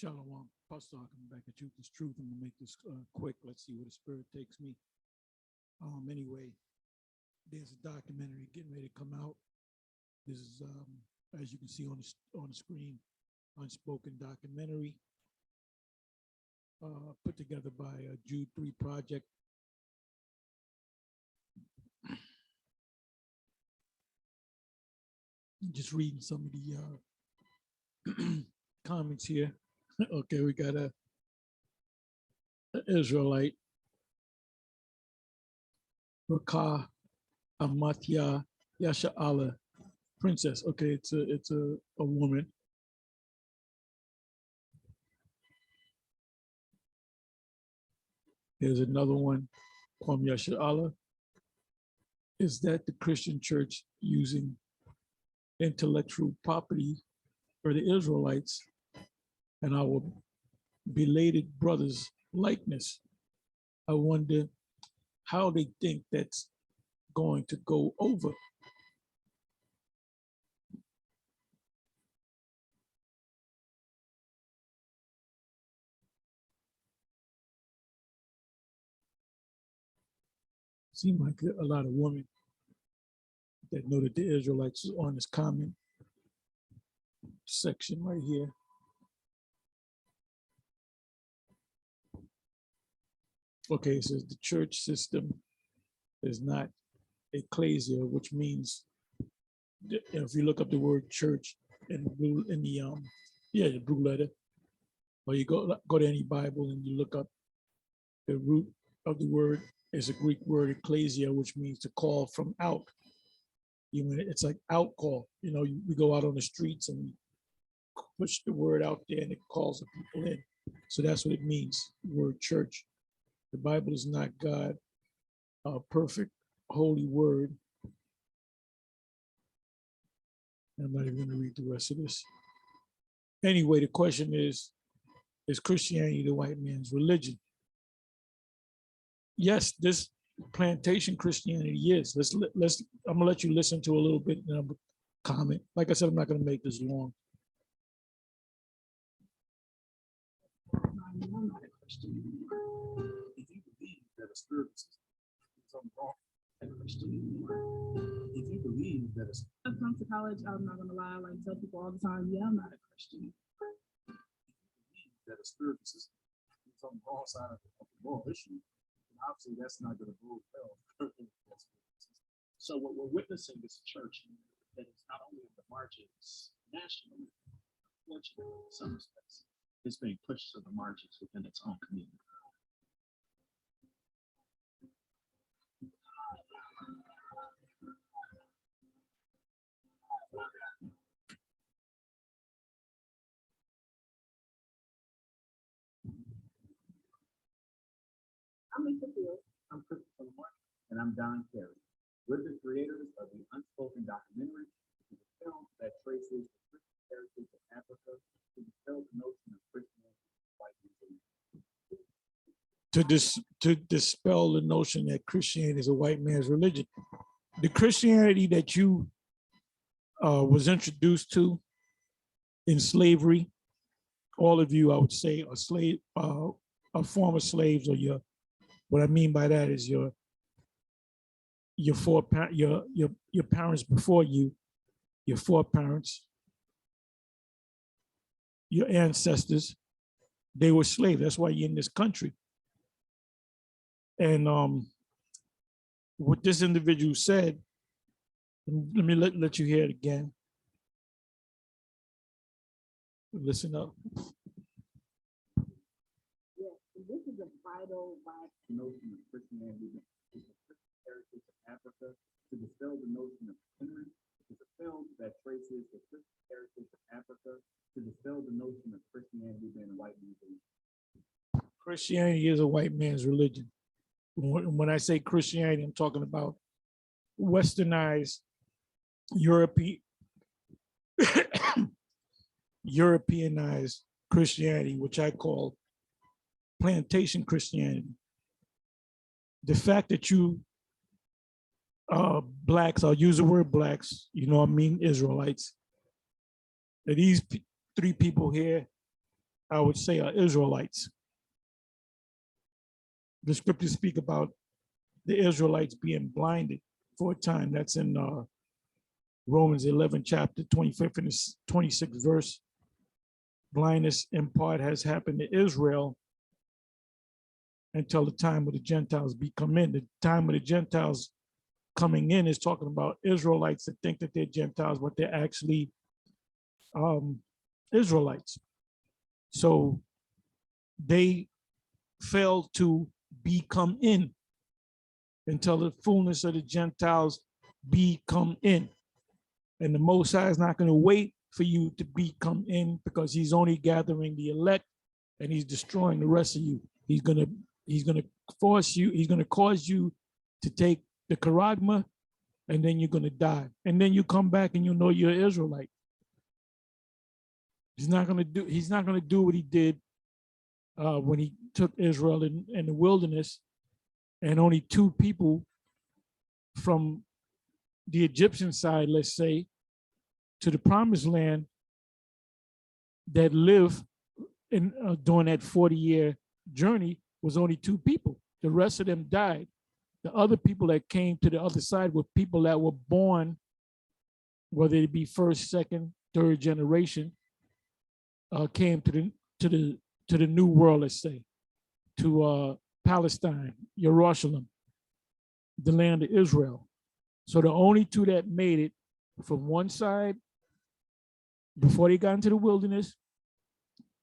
Shalom, Pastor, coming back at Truth is Truth. I'm gonna make this quick. Let's see where the spirit takes me. Anyway, there's a documentary getting ready to come out. This is, as you can see on the screen, Unspoken documentary, put together by a Jude 3 Project. Just reading some of the comments here. Okay, we got a Israelite, Rakah Amatya Yasha'ala, princess. Okay, it's a woman. Here's another one, Kwam Yasha'ala. Is that the Christian church using intellectual property for the Israelites and our belated brothers' likeness? I wonder how they think that's going to go over. Seems like a lot of women that know that the Israelites is on this comment section right here. Okay, it says the church system is not ecclesia, which means if you look up the word church in the blue letter, or you go to any Bible and you look up the root of the word is a Greek word ecclesia, which means to call from out. It's like out call. We go out on the streets and we push the word out there and it calls the people in. So that's what it means, the word church. The Bible is not God, perfect, holy word. I'm not even going to read the rest of this. Anyway, the question is Christianity the white man's religion? Yes, this plantation Christianity is. I'm gonna let you listen to a little bit and I'm gonna comment. Like I said, I'm not gonna make this long. I'm not a Christian. If you believe that a spiritual system is something wrong, I'm a Christian. If you believe that I come to college, I'm not gonna lie, like tell people all the time, yeah, I'm not a Christian. If you believe that a spiritual system is on the wrong side of the moral issue, obviously that's not going to move well. So what we're witnessing is a church that is not only in the margins nationally, unfortunately, in some respects, it's being pushed to the margins within its own community. I'm Lisa Fields. I'm Christopher Lamar, and I'm Don Carey. We're the creators of the Unspoken documentary, which is a film that traces the Christian heritage of Africa to dispel the notion of Christianity as white religion. To dispel the notion that Christianity is a white man's religion. The Christianity that you was introduced to in slavery, all of you, I would say, are former slaves, or what I mean by that is your parents before you, your foreparents, your ancestors, they were slaves. That's why you're in this country. And what this individual said, let me let you hear it again. Listen up. Yes, this is a vital notion of Christianity is the Christian heritage of Africa to dispel the notion of Henry. It's a film that traces the Christian heritage of Africa to dispel the notion of Christianity being a white man's religion. Christianity is a white man's religion. When I say Christianity, I'm talking about westernized Europeanized Christianity, which I call plantation Christianity. The fact that you blacks, I'll use the word blacks, you know what I mean, Israelites, that these three people here I would say, are Israelites. The scriptures speak about the Israelites being blinded for a time. That's in Romans 11, chapter 25th and 26th verse. Blindness in part has happened to Israel until the time of the Gentiles come in. The time of the Gentiles coming in is talking about Israelites that think that they're Gentiles, but they're actually Israelites. So they failed to become in until the fullness of the Gentiles become in. And the Most High is not going to wait for you to become in, because he's only gathering the elect and he's destroying the rest of you. He's going to force you, he's going to cause you to take the charagma, and then you're going to die. And then you come back and you know you're an Israelite. He's not going to do what he did when he took Israel in the wilderness, and only 2 people from the Egyptian side, let's say, to the promised land that lived in during that 40-year journey was only 2 people. The rest of them died. The other people that came to the other side were people that were born, whether it be first, second, third generation, came to the new world, let's say, to Palestine, Jerusalem, the land of Israel. So the only 2 that made it from one side before they got into the wilderness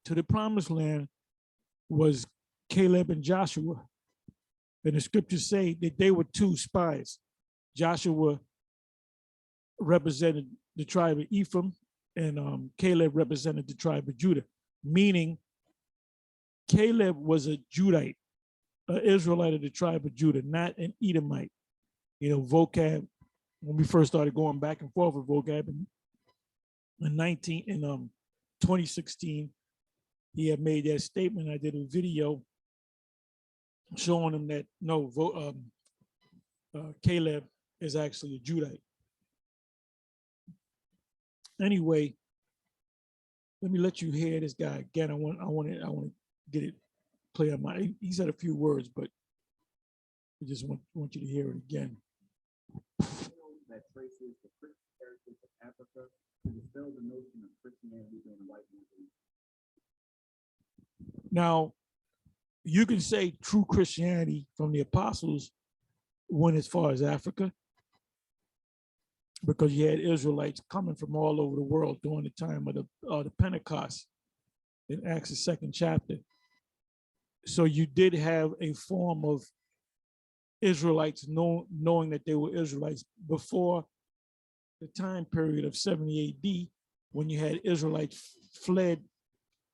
to the promised land was Caleb and Joshua. And the scriptures say that they were 2 spies. Joshua represented the tribe of Ephraim, and Caleb represented the tribe of Judah, meaning Caleb was a Judite, an Israelite of the tribe of Judah, not an Edomite. You know, vocab, when we first started going back and forth with vocab in 2016, he had made that statement. I did a video showing him that no, Caleb is actually a Judite. Anyway, let me let you hear this guy again. I want to get it play on my. He said a few words, but I just want you to hear it again. That traces the Christian heritage of Africa to dispel the notion of Christianity being a white man's religion. Now, you can say true Christianity from the apostles went as far as Africa, because you had Israelites coming from all over the world during the time of the Pentecost in Acts, the 2nd chapter. So you did have a form of Israelites knowing that they were Israelites before the time period of 70 AD, when you had Israelites fled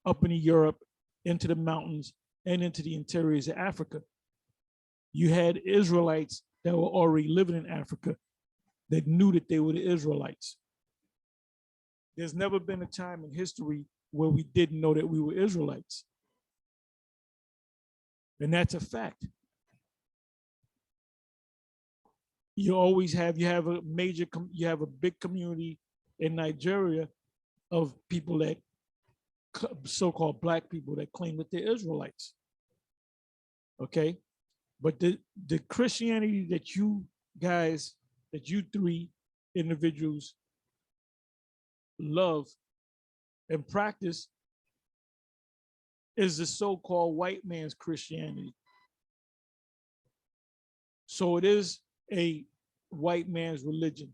up into Europe, into the mountains, and into the interiors of Africa. You had Israelites that were already living in Africa that knew that they were the Israelites. There's never been a time in history where we didn't know that we were Israelites. And that's a fact. You have a big community in Nigeria of people that, so-called Black people, that claim that they're Israelites. Okay? But the Christianity that you 3 individuals love and practice is the so-called white man's Christianity. So it is a white man's religion.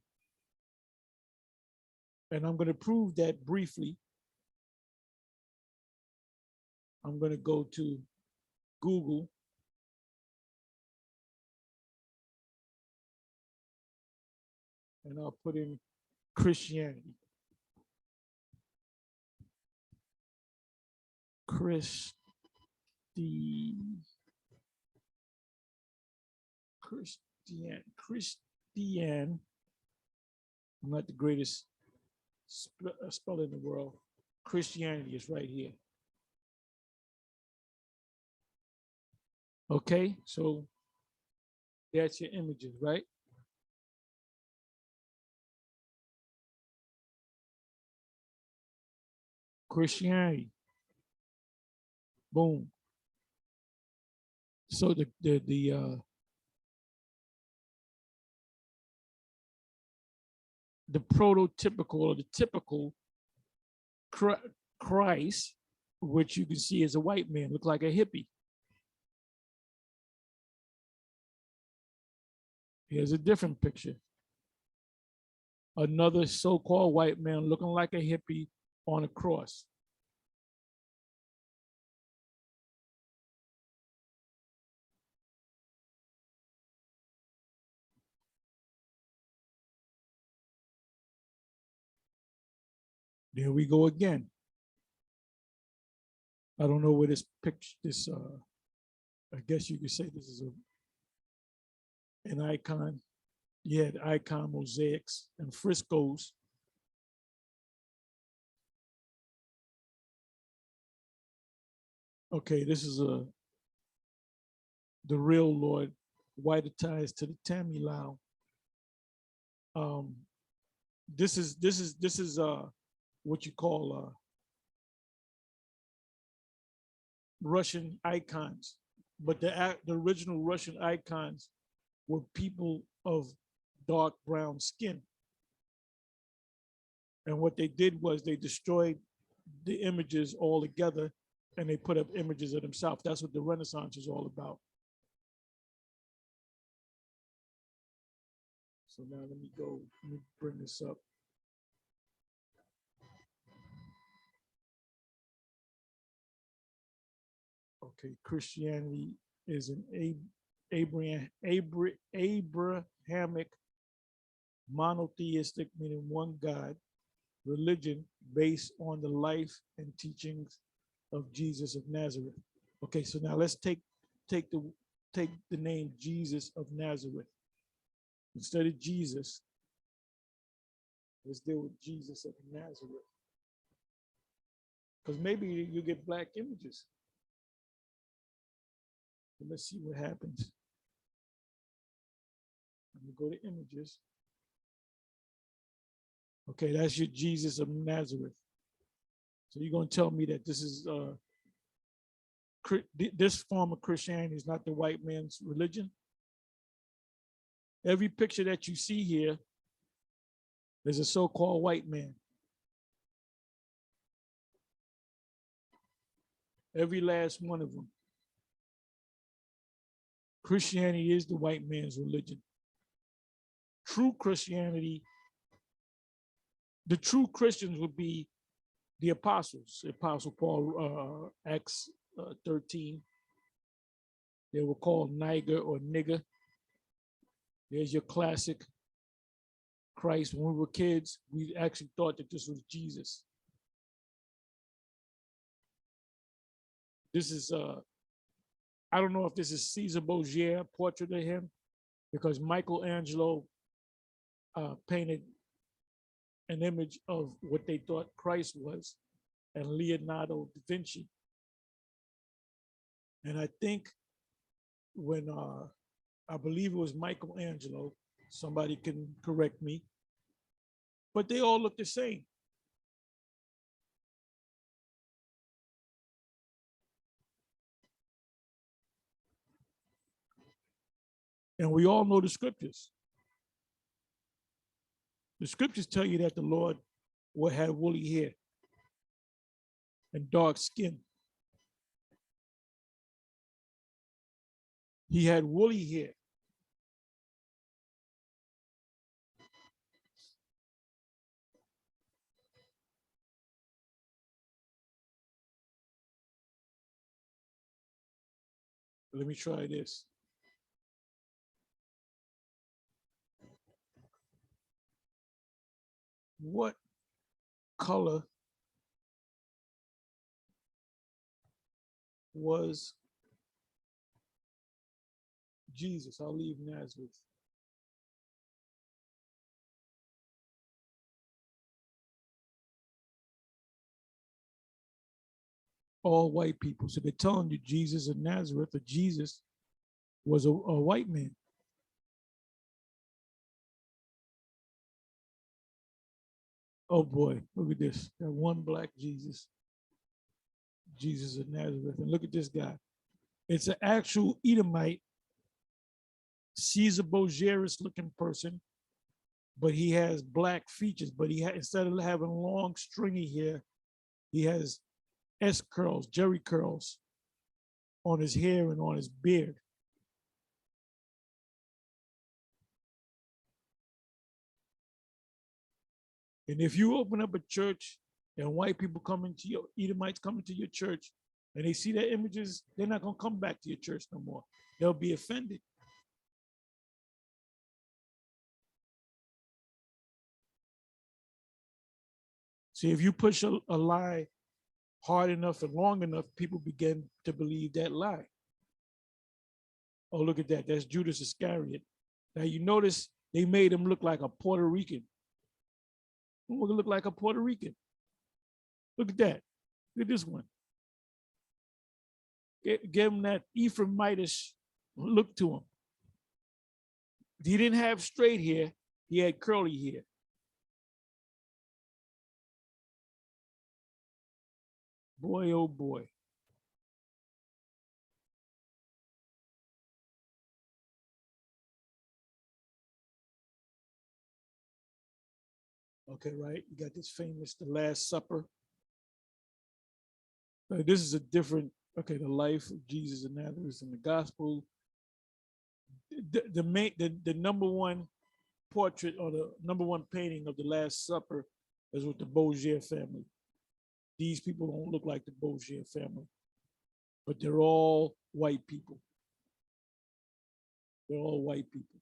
And I'm going to prove that briefly. I'm going to go to Google. And I'll put in Christianity. Christian. I'm not the greatest speller in the world. Christianity is right here. Okay, so that's your images, right? Christianity. Boom. So the prototypical or the typical Christ, which you can see as a white man, look like a hippie. Here's a different picture. Another so-called white man looking like a hippie on a cross. There we go again. I don't know where this picture, I guess you could say this is an icon. You had icon mosaics and frescoes. Okay, this is the real Lord, white ties to the Tammy Lau. This is what you call Russian icons, but the original Russian icons were people of dark brown skin. And what they did was they destroyed the images altogether and they put up images of themselves. That's what the Renaissance is all about. So now let me bring this up. Okay, Christianity is an Abrahamic monotheistic, meaning one God, religion based on the life and teachings of Jesus of Nazareth. Okay, so now let's take the name Jesus of Nazareth. Instead of Jesus, let's deal with Jesus of Nazareth. Because maybe you get black images. But let's see what happens. Let me go to images. Okay, that's your Jesus of Nazareth. So you're going to tell me that this is this form of Christianity is not the white man's religion? Every picture that you see here is a so-called white man. Every last one of them. Christianity is the white man's religion. True Christianity, the true Christians would be the apostles. Apostle Paul, Acts 13. They were called Niger or nigger. There's your classic Christ. When we were kids, we actually thought that this was Jesus. This is, I don't know if this is Caesar Borgia portrait of him, because Michelangelo painted an image of what they thought Christ was, and Leonardo da Vinci. And I think when, I believe it was Michelangelo, somebody can correct me, but they all look the same. And we all know the scriptures. The scriptures tell you that the Lord will have woolly hair and dark skin. He had woolly hair. Let me try this. What color was Jesus? I'll leave Nazareth. All white people. So they're telling you Jesus of Nazareth, or Jesus was a white man. Oh boy, look at this. That one black Jesus. Jesus of Nazareth. And look at this guy. It's an actual Edomite, Caesar Borgias looking person, but he has black features. But instead of having long, stringy hair, he has S curls, Jerry curls on his hair and on his beard. And if you open up a church and white people come into your Edomites come into your church and they see their images, they're not gonna come back to your church no more. They'll be offended. See, if you push a lie hard enough and long enough, people begin to believe that lie. Oh, look at that. That's Judas Iscariot. Now you notice they made him look like a Puerto Rican. Look like a Puerto Rican. Look at that. Look at this one. Give him that Ephraimitish look to him. He didn't have straight hair. He had curly hair. Boy, oh boy. Okay, right. You got this famous, The Last Supper. This is a different, okay, the life of Jesus of Nazareth in the gospel. The number one portrait or the number one painting of the Last Supper is with the Borgia family. These people don't look like the Borgia family, but they're all white people. They're all white people.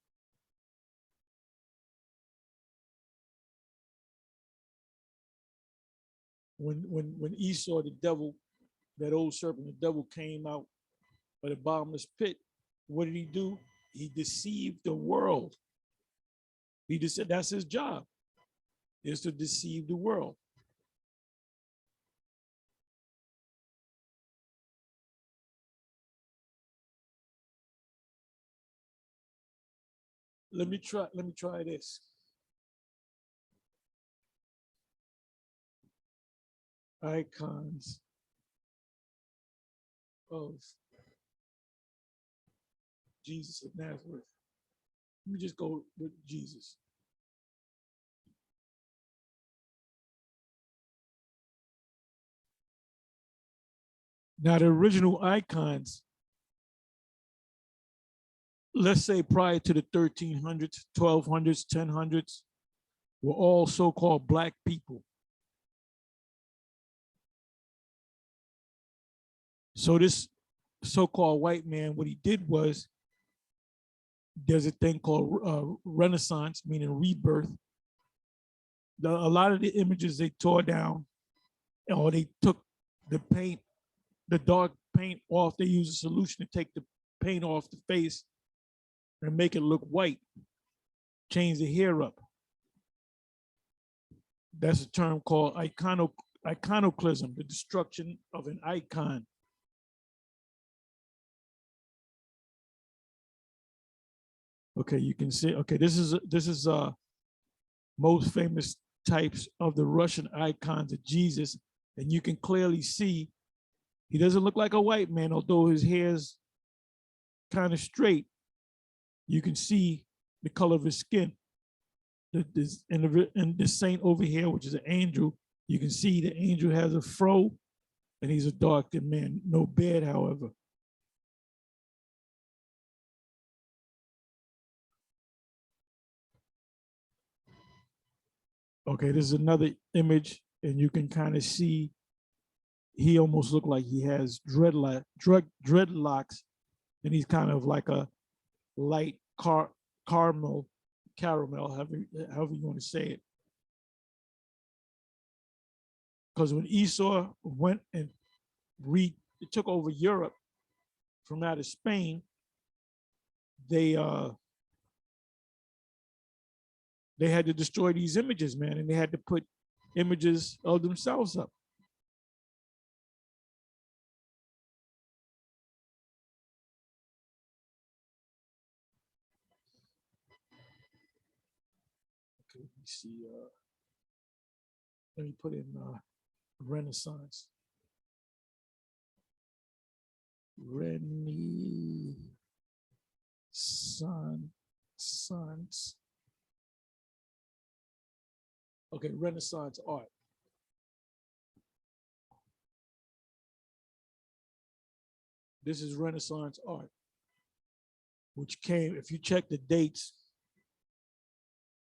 When Esau, the devil, that old serpent, the devil came out of the bottomless pit, what did he do? He deceived the world. He just said that's his job, is to deceive the world. Let me try this. Icons of Jesus of Nazareth. Let me just go with Jesus. Now, the original icons, let's say prior to the 1300s, 1200s, 1000s, were all so-called black people. So this so-called white man, what he did was, there's a thing called Renaissance, meaning rebirth. A lot of the images they tore down, or they took the paint, the dark paint off. They used a solution to take the paint off the face and make it look white, change the hair up. That's a term called iconoclasm, the destruction of an icon. Okay, you can see, okay, this is most famous types of the Russian icons of Jesus. And you can clearly see he doesn't look like a white man, although his hair's kind of straight. You can see the color of his skin. And the saint over here, which is an angel, you can see the angel has a fro and he's a dark-skinned man, no beard, however. Okay, this is another image, and you can kind of see he almost looked like he has dreadlocks, and he's kind of like a light caramel, however you want to say it. Because when Esau went and took over Europe from out of Spain, they had to destroy these images, man, and they had to put images of themselves up. Okay, let me see. Let me put in Renaissance. Renaissance. Okay, Renaissance art. This is Renaissance art, which came, if you check the dates,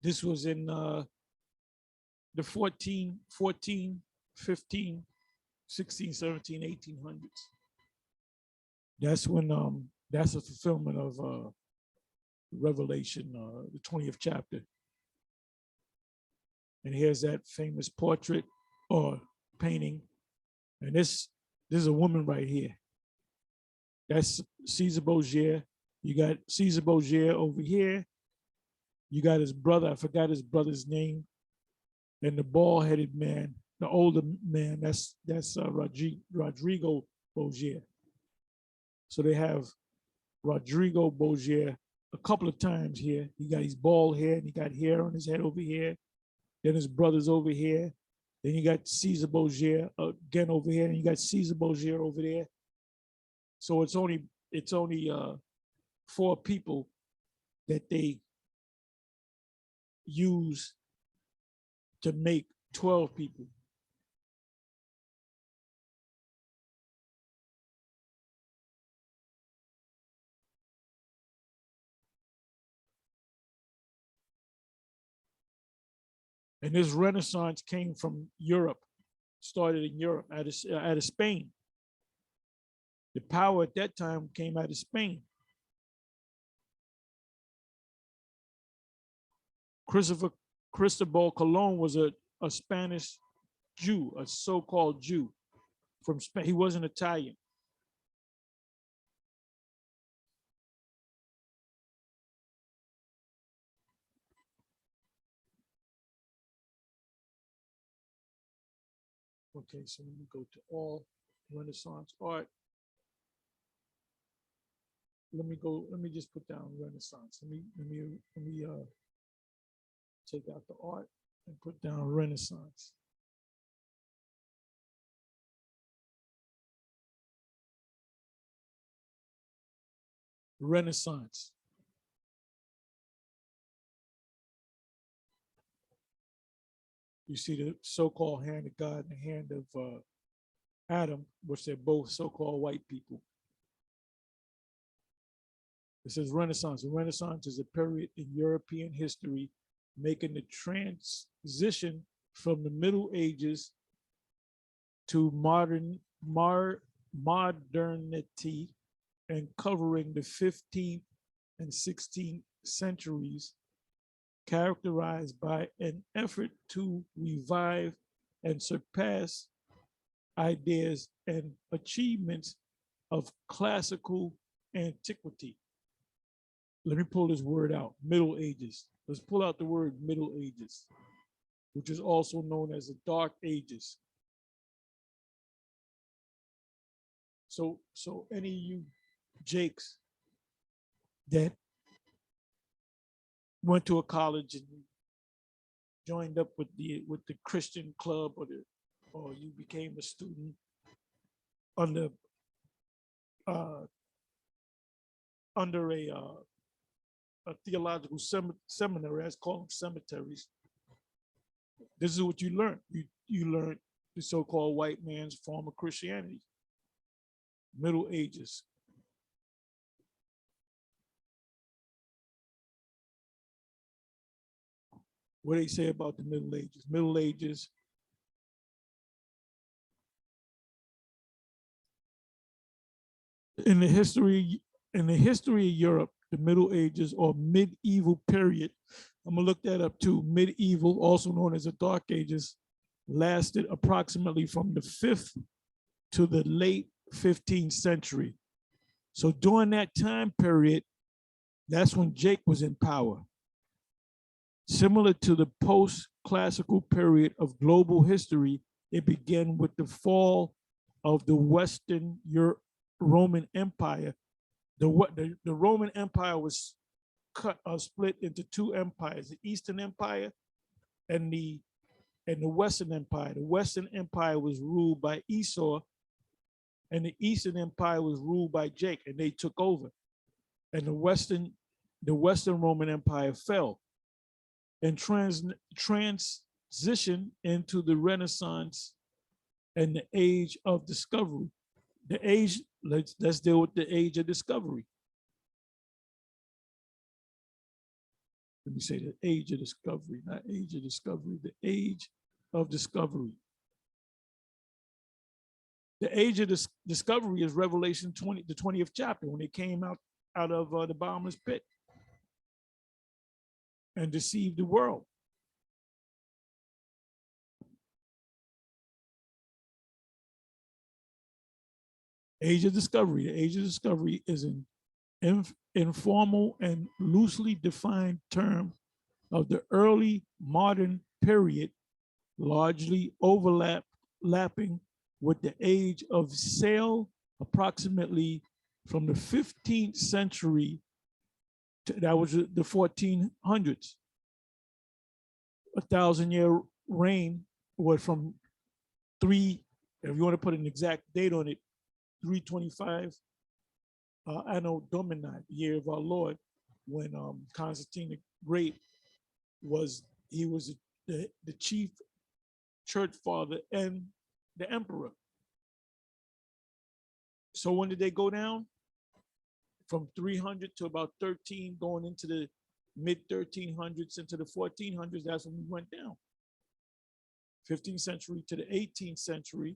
this was in the 14, 15, 16, 17, 1800s. That's when that's a fulfillment of Revelation, the 20th chapter. And here's that famous portrait or painting. And this is a woman right here. That's Caesar Borgia. You got Caesar Borgia over here. You got his brother, I forgot his brother's name. And the bald-headed man, the older man, that's Rodrigo Borgia. So they have Rodrigo Borgia a couple of times here. He got his bald head and he got hair on his head over here. Then his brother's over here. Then you got Caesar Borgia again over here, and you got Caesar Borgia over there. So it's only 4 people that they use to make 12 people. And this Renaissance came from Europe, started in Europe, out of Spain. The power at that time came out of Spain. Cristobal Colon was a Spanish Jew, a so-called Jew from Spain. He wasn't Italian. Okay, so let me go to all Renaissance art. Let me just put down Renaissance. Let me take out the art and put down Renaissance. Renaissance. You see the so-called hand of God and the hand of Adam, which they're both so-called white people. It says Renaissance. The Renaissance is a period in European history making the transition from the Middle Ages to modernity and covering the 15th and 16th centuries, characterized by an effort to revive and surpass ideas and achievements of classical antiquity. Let me pull this word out, Middle Ages. Let's pull out the word Middle Ages, which is also known as the Dark Ages. So any of you Jakes that went to a college and joined up with the Christian club, or you became a student under a theological seminary, as called cemeteries. This is what you learn. You learn the so-called white man's form of Christianity. Middle Ages. What do they say about the Middle Ages? Middle Ages. In the history of Europe, the Middle Ages or medieval period, I'm gonna look that up too. Medieval, also known as the Dark Ages, lasted approximately from the 5th to the late 15th century. So during that time period, that's when Jake was in power. Similar to the post-classical period of global history, it began with the fall of the Western Roman Empire. The Roman Empire was split into 2 empires: the Eastern Empire and the Western Empire. The Western Empire was ruled by Esau, and the Eastern Empire was ruled by Jake, and they took over. And the Western Roman Empire fell and transition into the Renaissance and the age of discovery. The age, let's deal with the age of discovery. Let me say the age of discovery, not age of discovery, the age of discovery. The age of discovery is Revelation 20, the 20th chapter, when they came out of the bottomless pit and deceived the world. Age of discovery. The age of discovery is an informal and loosely defined term of the early modern period, largely overlapping with the age of sail, approximately from the 15th century to, that was the 1400s. 1,000-year reign was from if you want to put an exact date on it, 325 Anno Domini, the year of our Lord, when Constantine the Great was the chief church father and the emperor. So when did they go down? From 300 to about 13, going into the mid 1300s into the 1400s, that's when we went down. 15th century to the 18th century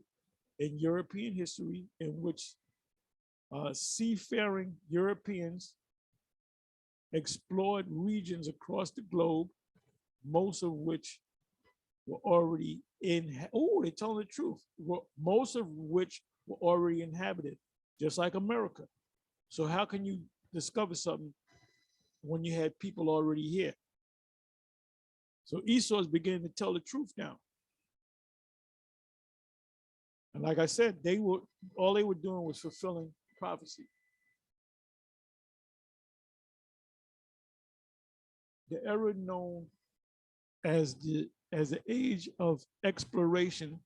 in European history, in which seafaring Europeans explored regions across the globe, most of which were already they're telling the truth. Most of which were already inhabited, just like America. So how can you discover something when you had people already here? So Esau is beginning to tell the truth now. And like I said, all they were doing was fulfilling prophecy. The era known as the age of exploration,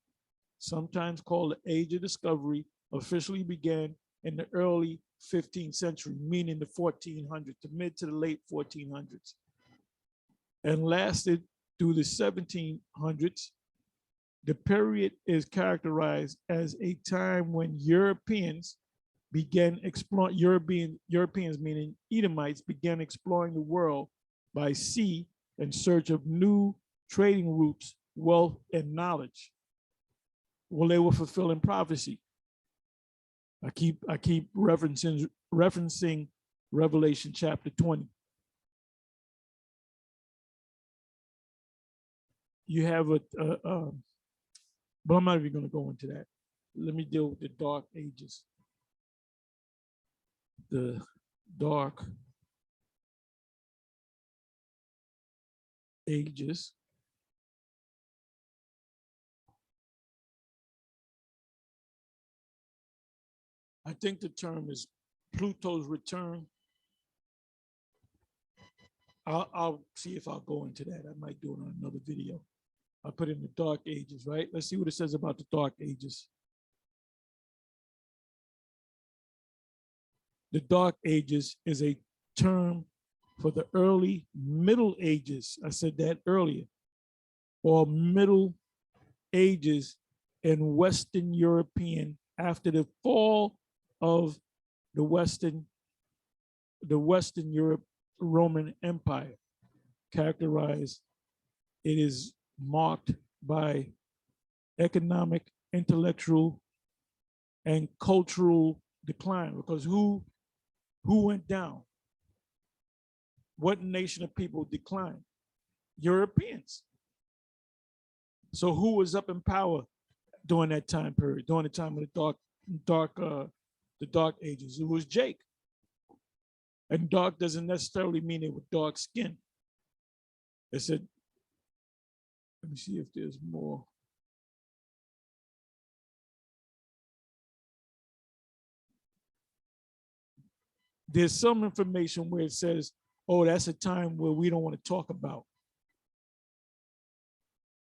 sometimes called the age of discovery, officially began in the early 15th century, meaning the 1400s, the mid to the late 1400s, and lasted through the 1700s. The period is characterized as a time when Europeans began exploring, Europeans meaning Edomites, began exploring the world by sea in search of new trading routes, wealth, and knowledge. Well, they were fulfilling prophecy. I keep referencing Revelation chapter 20. You have but I'm not even going to go into that. Let me deal with the dark ages. The dark ages. I think the term is Pluto's return. I'll see if I'll go into that. I might do it on another video. I'll put in the dark ages, right? Let's see what it says about the dark ages. The dark ages is a term for the early Middle Ages. I said that earlier. Or Middle Ages in Western European after the fall of the Western Europe Roman Empire. Characterized, it is marked by economic, intellectual, and cultural decline. Because who went down? What nation of people declined? Europeans. So who was up in power during that time period, during the time of the dark ages? It was Jake. And dark doesn't necessarily mean they were dark skinned. It said, let me see if there's more. There's some information where it says, oh, that's a time where we don't want to talk about.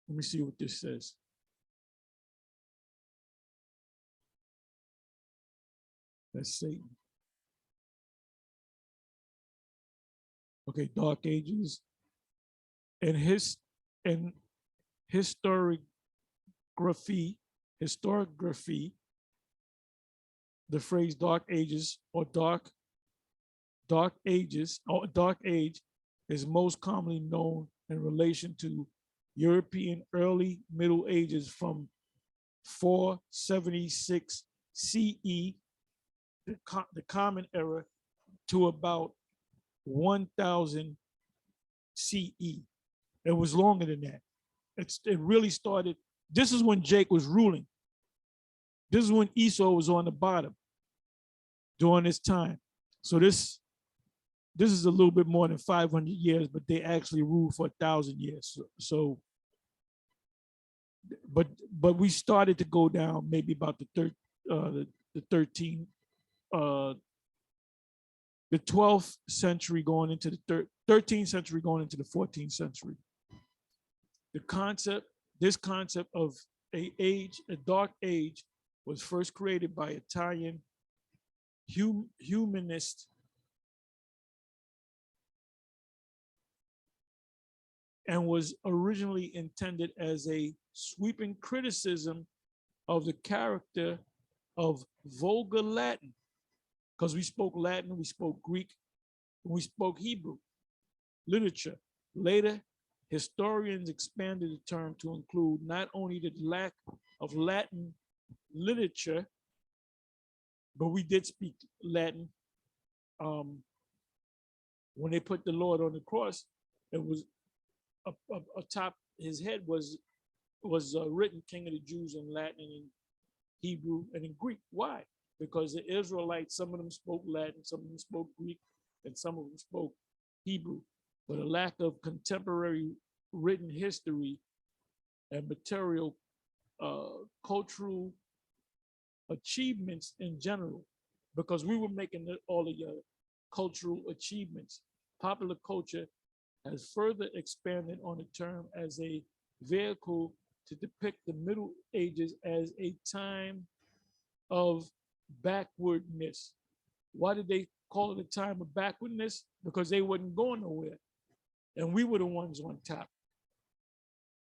Let me see what this says. That's Satan. Okay, Dark Ages. And historiography, the phrase Dark Ages or Dark Ages or Dark Age is most commonly known in relation to European early Middle Ages from 476 CE, the Common Era, to about 1000 CE. It was longer than that. It really started. This is when Jake was ruling. This is when Esau was on the bottom during this time. So this is a little bit more than 500 years, but they actually ruled for 1,000 years. But we started to go down maybe about the 12th century going into the 13th century going into the 14th century. This concept of a dark age, was first created by Italian humanist and was originally intended as a sweeping criticism of the character of vulgar Latin, because we spoke Latin, we spoke Greek, we spoke Hebrew literature. Later, historians expanded the term to include not only the lack of Latin literature, but we did speak Latin. When they put the Lord on the cross, it was atop his head was written King of the Jews in Latin and Hebrew and in Greek. Why? Because the Israelites, some of them spoke Latin, some of them spoke Greek, and some of them spoke Hebrew. But a lack of contemporary written history and material cultural achievements in general, because we were making all of your cultural achievements. Popular culture has further expanded on the term as a vehicle to depict the Middle Ages as a time of backwardness. Why did they call it a time of backwardness? Because they wasn't going nowhere. And we were the ones on top.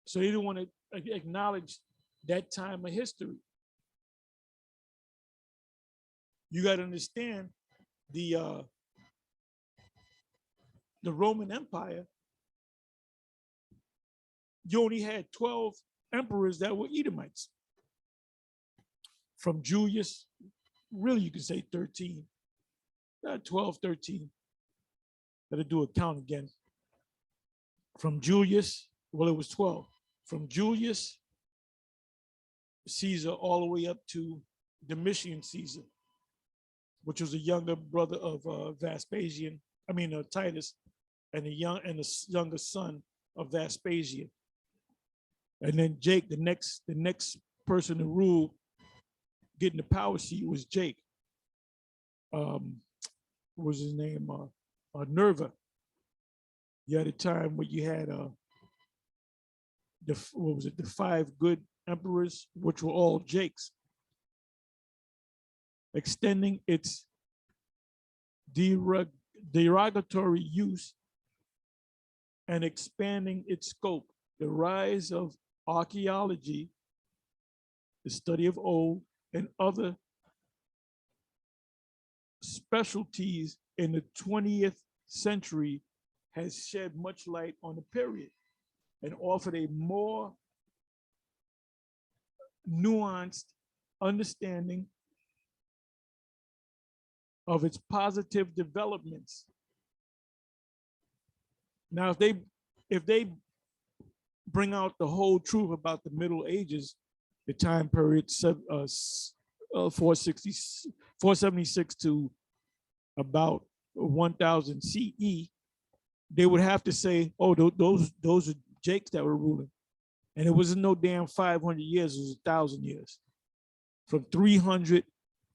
So they didn't want to acknowledge that time of history. You got to understand the Roman Empire, you only had 12 emperors that were Edomites. From Julius, really you could say 13, 12, 13. Gotta do a count again. From Julius, well, it was 12. From Julius Caesar all the way up to Domitian Caesar, which was a younger brother of Titus, and the younger son of Vespasian. And then Jake, the next person to rule, getting the power seat was Jake. What was his name? Nerva. You had a time where you had the 5 good emperors, which were all Jakes, extending its derogatory use and expanding its scope. The rise of archaeology, the study of old, and other specialties in the 20th century has shed much light on the period and offered a more nuanced understanding of its positive developments. Now, if they bring out the whole truth about the Middle Ages, the time period 476 to about 1000 CE, they would have to say, oh, those are Jakes that were ruling. And it wasn't no damn 500 years, it was 1,000 years. From 300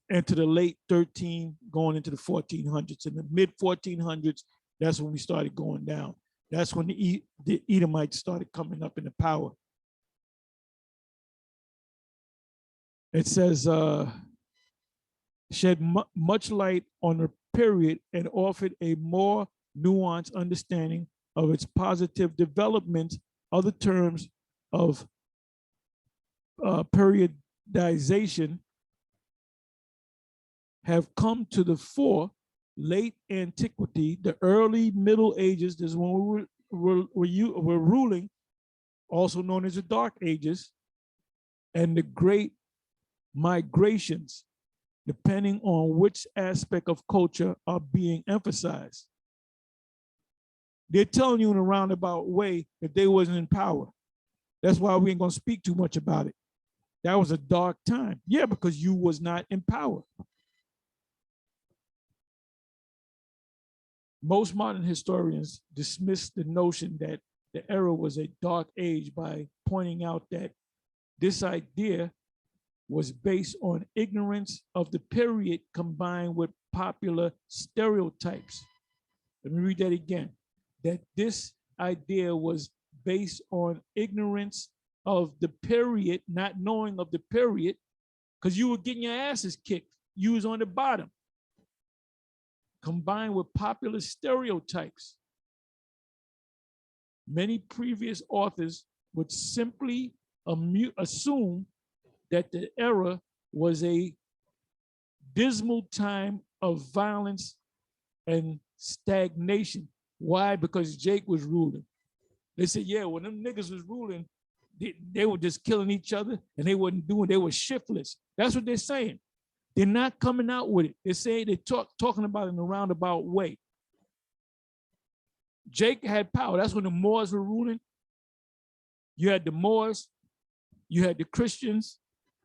into the late 13, going into the 1400s. In the mid 1400s, that's when we started going down. That's when the Edomites started coming up into power. It says, shed much light on the period and offered a more nuanced understanding of its positive development. Other terms of periodization have come to the fore. Late antiquity, the early Middle Ages, this is when we're ruling, also known as the Dark Ages, and the Great Migrations, depending on which aspect of culture are being emphasized. They're telling you in a roundabout way that they wasn't in power. That's why we ain't gonna speak too much about it. That was a dark time. Yeah, because you was not in power. Most modern historians dismiss the notion that the era was a dark age by pointing out that this idea was based on ignorance of the period combined with popular stereotypes. Let me read that again. That this idea was based on ignorance of the period, not knowing of the period, because you were getting your asses kicked. You was on the bottom. Combined with popular stereotypes. Many previous authors would simply assume that the era was a dismal time of violence and stagnation. Why? Because Jake was ruling. They said, yeah, when them niggas was ruling, they were just killing each other and they were shiftless. That's what they're saying. They're not coming out with it. They're saying they're talking about it in a roundabout way. Jake had power. That's when the Moors were ruling. You had the Moors, you had the Christians,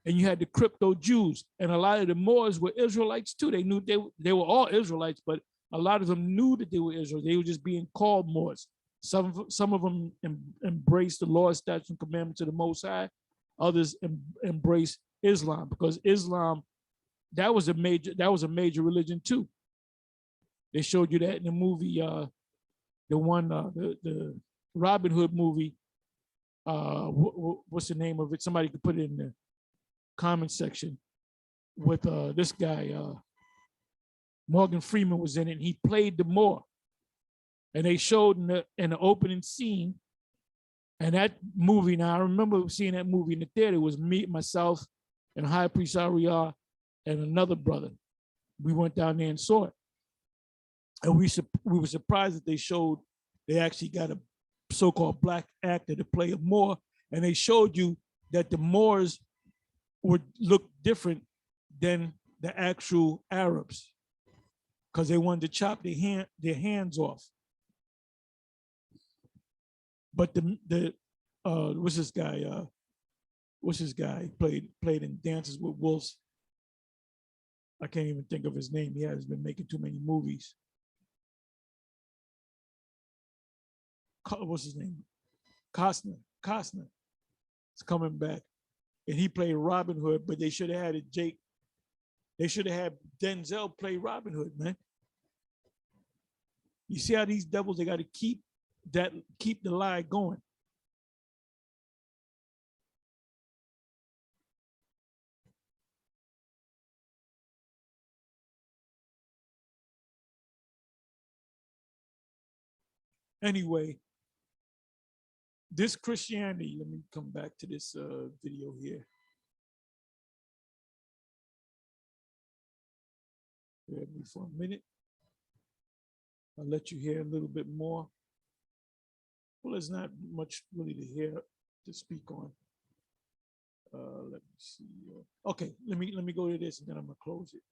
and you had the crypto Jews. And a lot of the Moors were Israelites too. They knew they were all Israelites, but a lot of them knew that they were Israel. They were just being called Moors. Some of them embraced the law, statutes, and commandments of the Most High. Others embraced Islam, because Islam, that was a major religion too. They showed you that in the movie, the Robin Hood movie. What's the name of it? Somebody could put it in the comment section. With this guy, Morgan Freeman was in it. And he played the Moor, and they showed in the opening scene. And that movie, now I remember seeing that movie in the theater. It was me, myself, and High Priest Ariah, and another brother. We went down there and saw it. And we were surprised that they actually got a so-called black actor to play a Moor, and they showed you that the Moors would look different than the actual Arabs, because they wanted to chop their hands off. But what's this guy? Played in Dances with Wolves. I can't even think of his name. He has been making too many movies. What's his name? Costner. It's coming back. And he played Robin Hood, but they should have had Jake. They should have had Denzel play Robin Hood, man. You see how these devils, they got to keep the lie going. Anyway, this Christianity, let me come back to this video here. Bear with me for a minute. I'll let you hear a little bit more. Well, there's not much really to speak on. Let me see. Okay, let me go to this and then I'm gonna close it.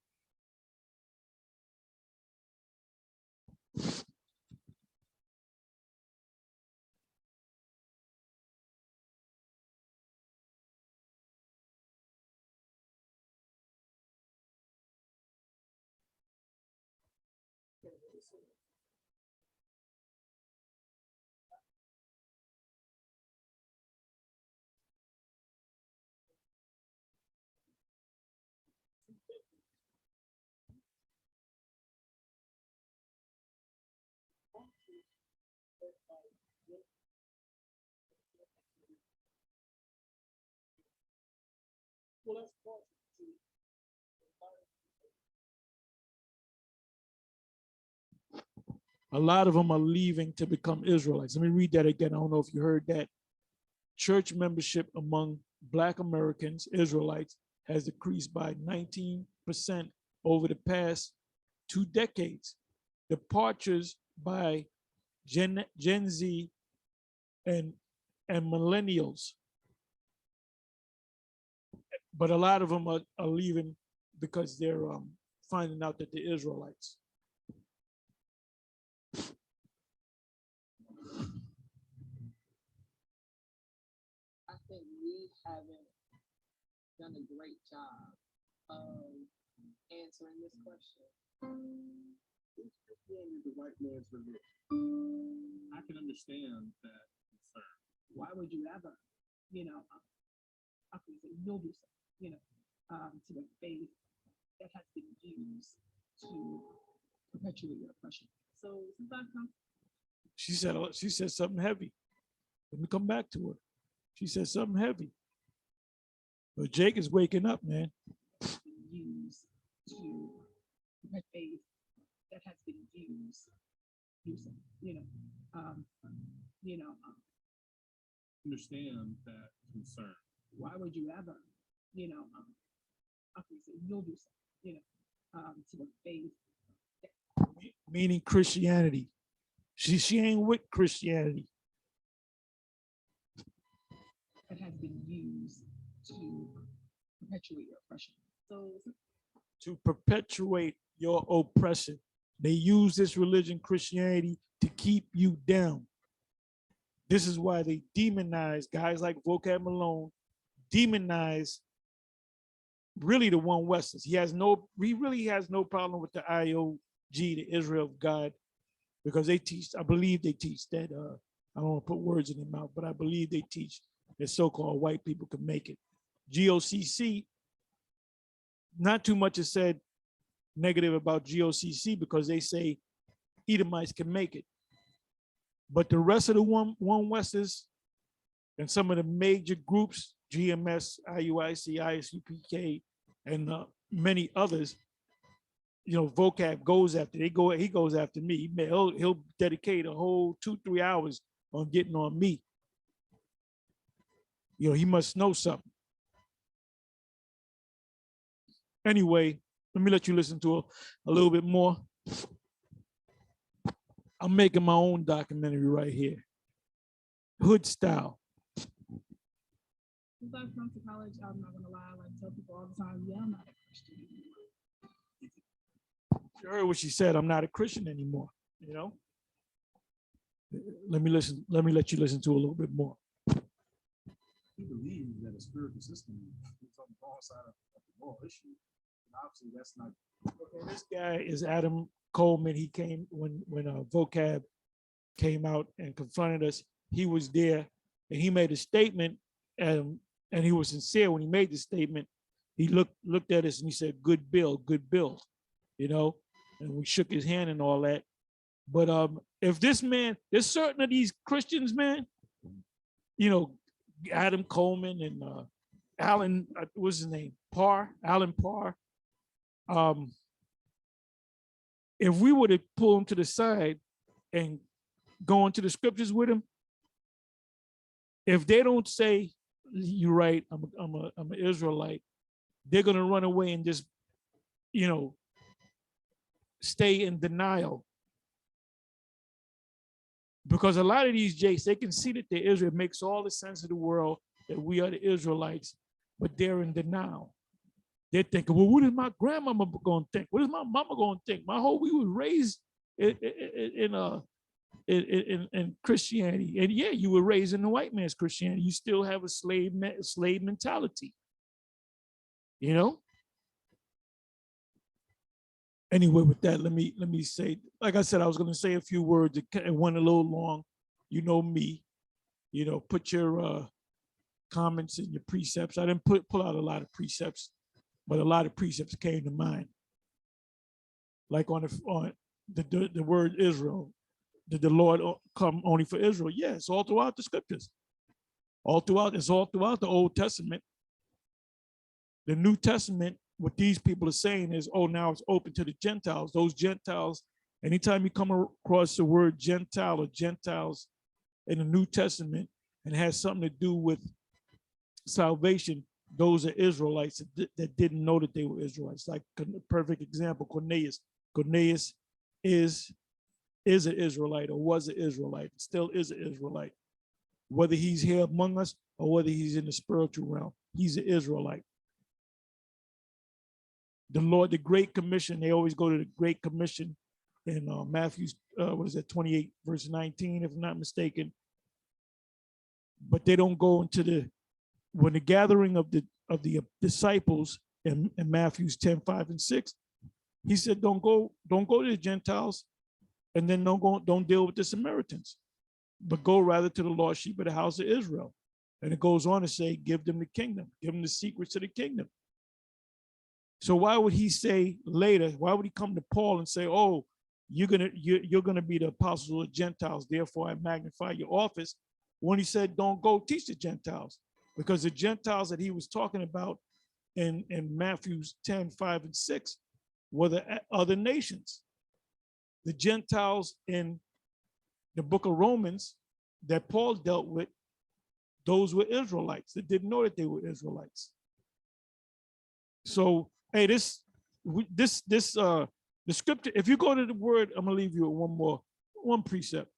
Well, that's A lot of them are leaving to become Israelites. Let me read that again. I don't know if you heard that. Church membership among Black Americans, Israelites, has decreased by 19% over the past 2 decades. Departures by Gen Z and millennials. But a lot of them are leaving because they're finding out that they're Israelites. I think we haven't done a great job of answering this question. Is Christianity the white man's religion? I can understand that concern. Why would you ever, I can say you'll do something, to the faith that has been used to perpetuate your oppression. So sometimes She said something heavy. Let me come back to her. She said something heavy. But Jake is waking up, man. used to perpetuate faith that has been used, Understand that concern. why would you ever, I can say you'll do something, to the faith Meaning Christianity. She ain't with Christianity. that has been used to perpetuate your oppression. So To perpetuate your oppression. They use this religion, Christianity, to keep you down. This is why they demonize guys like Vocab Malone, demonize really the one Westers. He really has no problem with the IOG, the Israel of God, because they teach, I believe they teach that, I don't want to put words in their mouth, but I believe they teach that so-called white people can make it. GOCC, not too much is said negative about GOCC because they say Edomites can make it. But the rest of the one Westers and some of the major groups, GMS, IUIC, ISUPK, and many others, Vocab goes after. He goes after me. He'll dedicate a whole 2-3 hours on getting on me. He must know something. Anyway, let me let you listen to a little bit more. I'm making my own documentary right here. Hood style. since I've come to college, I'm not gonna lie, I like tell people all the time, yeah, I'm not a Christian anymore. You heard what she said. I'm not a Christian anymore. Let me let you listen to a little bit more. He believes that a spiritual system is on the wrong side of the moral issue. And obviously, that's not. Okay, this guy is Adam Coleman. He came when Vocab came out and confronted us. He was there, and he made a statement, and he was sincere when he made the statement. He looked at us and he said, "Good bill, and we shook his hand and all that. But if this man, there's certain of these Christians, man, Adam Coleman and Alan, what's his name? Alan Parr. If we were to pull him to the side and go into the scriptures with him, if they don't say, "You're right, I'm an Israelite," they're gonna run away and just, stay in denial. Because a lot of these Jakes, they can see that they're Israel. It makes all the sense of the world that we are the Israelites, but they're in denial. They're thinking, well, what is my grandmama going to think? What is my mama going to think? We were raised in Christianity. And yeah, you were raised in the white man's Christianity. You still have a slave mentality, Anyway, with that, let me say, like I said, I was going to say a few words. It went a little long. You know me. Put your comments and your precepts. I didn't pull out a lot of precepts, but a lot of precepts came to mind. Like on the word Israel, did the Lord come only for Israel? Yeah, it's all throughout the scriptures. It's all throughout the Old Testament. The New Testament, what these people are saying is, oh, now it's open to the Gentiles. Those Gentiles Anytime you come across the word Gentile or Gentiles in the New Testament and it has something to do with salvation, those are Israelites that didn't know that they were Israelites. Like a perfect example, Cornelius. Cornelius is an Israelite or was an Israelite, still is an Israelite. Whether he's here among us or whether he's in the spiritual realm, he's an Israelite. The Lord, the Great Commission, they always go to the Great Commission in Matthew's, 28, verse 19, if I'm not mistaken. But they don't go into when the gathering of the disciples in Matthew's 10, 5, and 6, he said, don't go to the Gentiles, and then don't deal with the Samaritans, but go rather to the lost sheep of the house of Israel. And it goes on to say, give them the kingdom, give them the secrets of the kingdom. So why would he say later, why would he come to Paul and say, oh, you're gonna be the apostles of the Gentiles, therefore I magnify your office, when he said, don't go teach the Gentiles? Because the Gentiles that he was talking about in Matthew's 10, 5, and 6 were the other nations. The Gentiles in the book of Romans that Paul dealt with, those were Israelites that didn't know that they were Israelites. So, hey, the scripture, if you go to the word, I'm gonna leave you with one precept,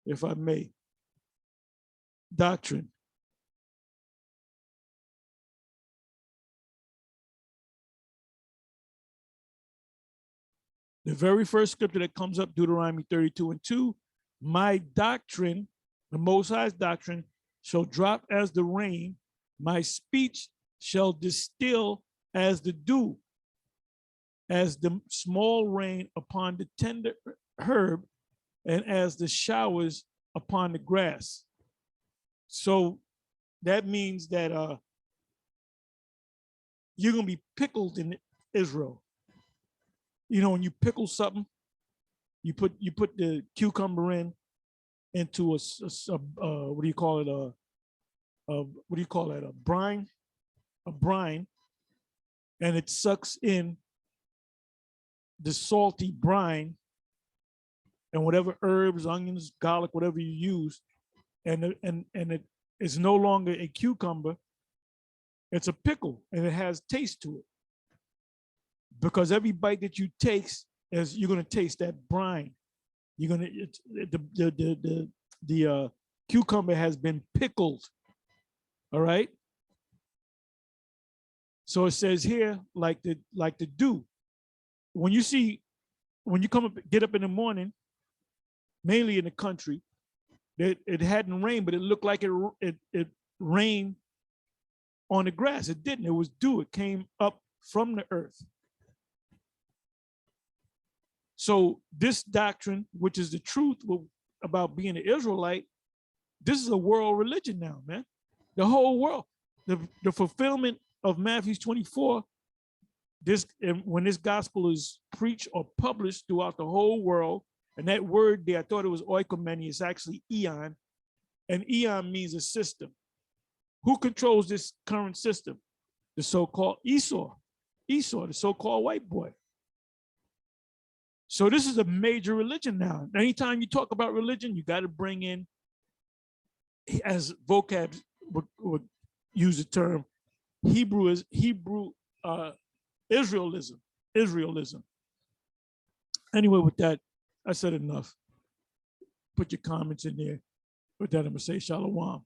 if I may. Doctrine. The very first scripture that comes up, Deuteronomy 32:2, my doctrine, the Most High's doctrine, shall drop as the rain, my speech shall distill as the dew, as the small rain upon the tender herb, and as the showers upon the grass. So that means that you're gonna be pickled in Israel. You know, when you pickle something, you put the cucumber into a what do you call it, a brine, and it sucks in the salty brine and whatever herbs, onions, garlic, whatever you use, and it is no longer a cucumber, it's a pickle, and it has taste to it. Because every bite that you taste, you're gonna taste that brine. You're gonna the cucumber has been pickled. All right. So it says here, like the dew. When you get up in the morning, mainly in the country, it hadn't rained, but it looked like it rained on the grass. It didn't. It was dew. It came up from the earth. So this doctrine, which is the truth about being an Israelite, this is a world religion now, man. The whole world, the fulfillment of Matthew 24, when this gospel is preached or published throughout the whole world, and that word there, I thought it was oikomeni, it's actually eon, and eon means a system. Who controls this current system? The so-called Esau, the so-called white boy. So this is a major religion now. Anytime you talk about religion, you got to bring in, as vocab would use the term, Hebrew Israelism. Anyway, with that, I said enough. Put your comments in there. With that, I'm gonna say shalom.